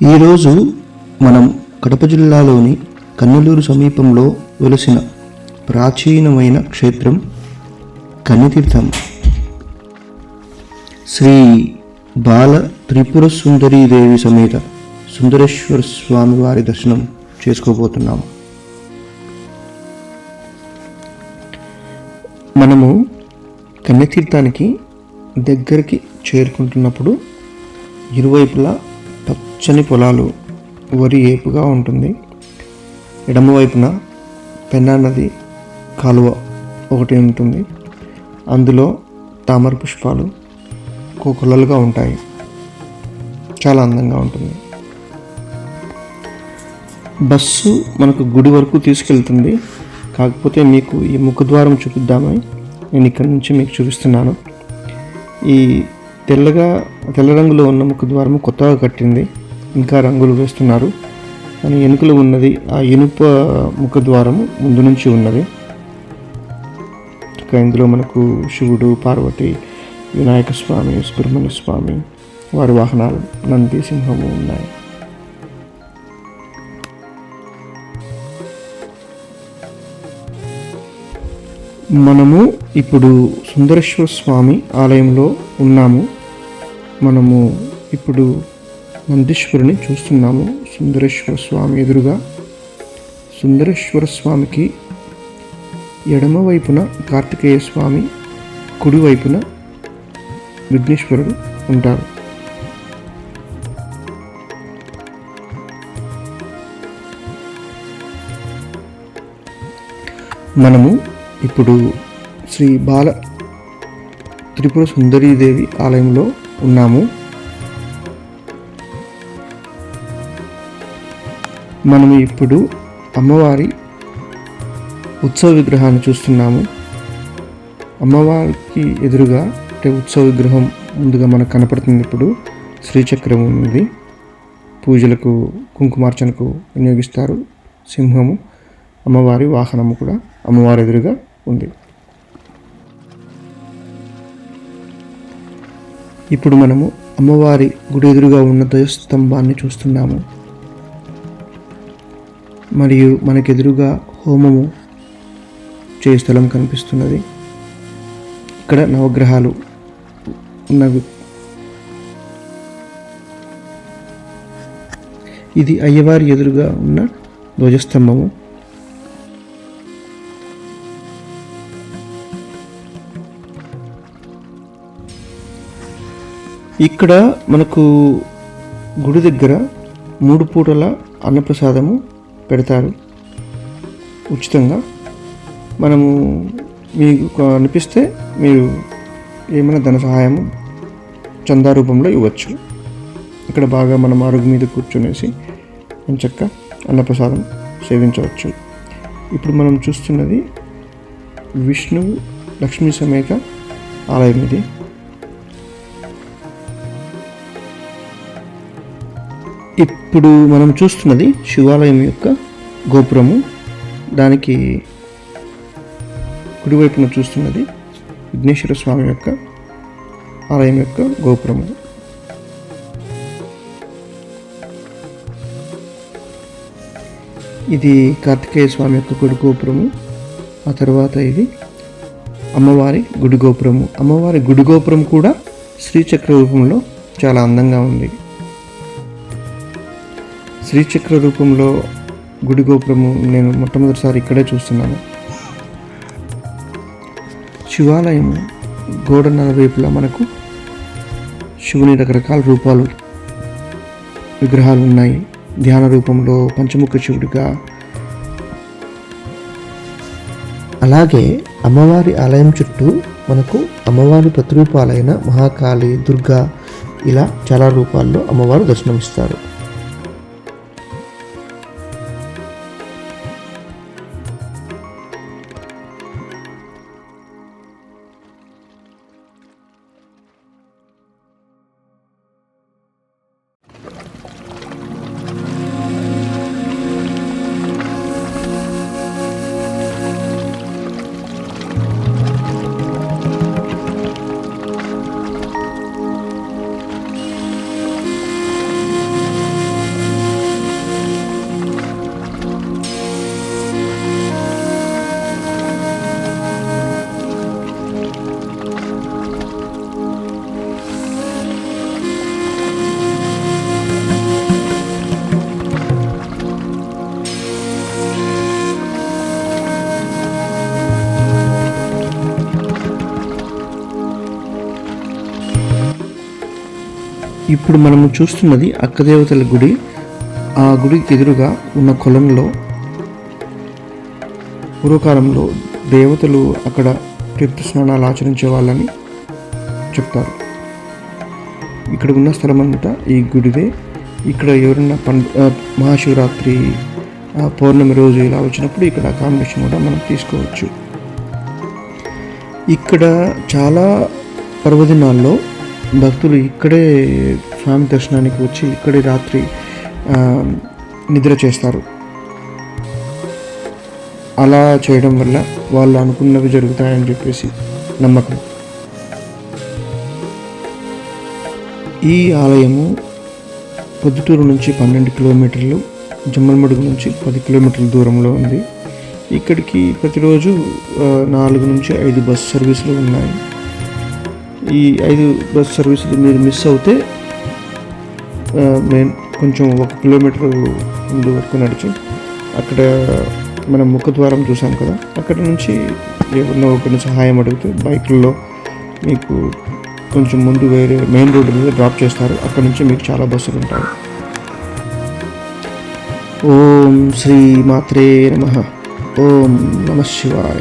ఈరోజు మనం కడప జిల్లాలోని కన్నెలూరు సమీపంలో వెలసిన ప్రాచీనమైన క్షేత్రం కన్నితీర్థం. శ్రీ బాల త్రిపుర సుందరీదేవి సమేత సుందరేశ్వర స్వామి వారి దర్శనం చేసుకోబోతున్నాము. మనము కన్నితీర్థానికి దగ్గరికి చేరుకుంటున్నప్పుడు ఇరువైపులా పచ్చని పొలాలు, వరి ఏపుగా ఉంటుంది. ఎడమవైపున పెన్నా నది కాలువ ఒకటి ఉంటుంది. అందులో తామర పుష్పాలు కోకొల్లలుగా ఉంటాయి. చాలా అందంగా ఉంటుంది. బస్సు మనకు గుడి వరకు తీసుకెళ్తుంది. కాకపోతే మీకు ఈ ముఖద్వారం చూపిద్దామని నేను ఇక్కడి నుంచి మీకు చూపిస్తున్నాను. ఈ తెల్ల రంగులో ఉన్న ముఖద్వారము కొత్తగా కట్టింది. ఇంకా రంగులు వేస్తున్నారు. కానీ ఎనుకలు ఉన్నది ఆ ఇనుప ముఖద్వారము ముందు నుంచి ఉన్నది. ఇంకా ఇందులో మనకు శివుడు, పార్వతి, వినాయక స్వామి, సుబ్రహ్మణ్య స్వామి వారి వాహనాలు, నంది, సింహము ఉన్నాయి. మనము ఇప్పుడు సుందరేశ్వర స్వామి ఆలయంలో ఉన్నాము. మనము ఇప్పుడు నందీశ్వరుని చూస్తున్నాము. సుందరేశ్వర స్వామి ఎదురుగా సుందరేశ్వర స్వామికి ఎడమ వైపున కార్తికేయ స్వామి, కుడి వైపున విఘ్నేశ్వరుడు ఉంటారు. మనము ఇప్పుడు శ్రీ బాల త్రిపుర సుందరీదేవి ఆలయంలో ఉన్నాము. మనము ఇప్పుడు అమ్మవారి ఉత్సవ విగ్రహాన్ని చూస్తున్నాము. అమ్మవారికి ఎదురుగా అంటే ఉత్సవ విగ్రహం ముందుగా మనకు కనపడుతుంది. ఇప్పుడు శ్రీచక్రం ఉంది. పూజలకు, కుంకుమార్చనకు వినియోగిస్తారు. సింహము అమ్మవారి వాహనము కూడా అమ్మవారి ఎదురుగా ఉంది. ఇప్పుడు మనము అమ్మవారి గుడి ఎదురుగా ఉన్న ధ్వజస్తంభాన్ని చూస్తున్నాము. మరియు మనకెదురుగా హోమము చేయ స్థలం కనిపిస్తున్నది. ఇక్కడ నవగ్రహాలు ఉన్నవి. ఇది అయ్యవారి ఎదురుగా ఉన్న ధ్వజస్తంభము. ఇక్కడ మనకు గుడి దగ్గర 3 పూటల అన్నప్రసాదము పెడతారు ఉచితంగా. మనము మీకు అనిపిస్తే మీరు ఏమైనా ధన సహాయము చందా రూపంలో ఇవ్వచ్చు. ఇక్కడ బాగా మనం అరుగు మీద కూర్చునేసి ఎంచక్క అన్నప్రసాదం సేవించవచ్చు. ఇప్పుడు మనం చూస్తున్నది విష్ణువు లక్ష్మీ సమేత ఆలయం. ఇది ఇప్పుడు మనం చూస్తున్నది శివాలయం యొక్క గోపురము. దానికి కుడివైపున చూస్తున్నది విఘ్నేశ్వర స్వామి యొక్క ఆలయం యొక్క గోపురము. ఇది కార్తికేయ స్వామి యొక్క గుడి గోపురము. ఆ తర్వాత ఇది అమ్మవారి గుడి గోపురము. అమ్మవారి గుడి గోపురం కూడా శ్రీచక్ర రూపంలో చాలా అందంగా ఉంది. శ్రీచక్ర రూపంలో గుడి గోపురము నేను మొట్టమొదటిసారి ఇక్కడే చూస్తున్నాను. శివాలయం గోడ నలువైపులా మనకు శివుని రకరకాల రూపాలు, విగ్రహాలు ఉన్నాయి. ధ్యాన రూపంలో పంచముఖ శివుడిగా. అలాగే అమ్మవారి ఆలయం చుట్టూ మనకు అమ్మవారి ప్రతిరూపాలైన మహాకాళి, దుర్గా ఇలా చాలా రూపాల్లో అమ్మవారు దర్శనమిస్తారు. ఇప్పుడు మనము చూస్తున్నది అక్కదేవతల గుడి. ఆ గుడికి ఎదురుగా ఉన్న కొలంలో పూర్వకాలంలో దేవతలు అక్కడ తీర్థ స్నానాలు ఆచరించే వాళ్ళని చెప్తారు. ఇక్కడ ఉన్న స్థలం అంతా ఈ గుడిదే. ఇక్కడ ఎవరైనా మహాశివరాత్రి పౌర్ణమి రోజు ఇలా వచ్చినప్పుడు ఇక్కడ అకామిడేషన్ కూడా మనం తీసుకోవచ్చు. ఇక్కడ చాలా పర్వదినాల్లో భక్తులు ఇక్కడే స్వామి దర్శనానికి వచ్చి ఇక్కడే రాత్రి నిద్ర చేస్తారు. అలా చేయడం వల్ల వాళ్ళు అనుకున్నవి జరుగుతాయని చెప్పేసి నమ్మకం. ఈ ఆలయము పొద్దుటూరు నుంచి 12 కిలోమీటర్లు, జమ్మలమడుగు నుంచి 10 కిలోమీటర్ల దూరంలో ఉంది. ఇక్కడికి ప్రతిరోజు 4 నుంచి 5 బస్ సర్వీసులు ఉన్నాయి. ఈ 5 బస్ సర్వీసులు మీరు మిస్ అవుతే కొంచెం 1 కిలోమీటర్ ముందు వరకు నడిచి అక్కడ మనం ముఖద్వారం చూసాం కదా, అక్కడ నుంచి ఎవరినో ఒకరిని సహాయం అడిగితే బైక్లలో మీకు కొంచెం ముందు వేరే మెయిన్ రోడ్డు మీద డ్రాప్ చేస్తారు. అక్కడ నుంచి మీకు చాలా బస్సులు ఉంటాయి. ఓం శ్రీ మాత్రే నమః. ఓం నమః శివాయ.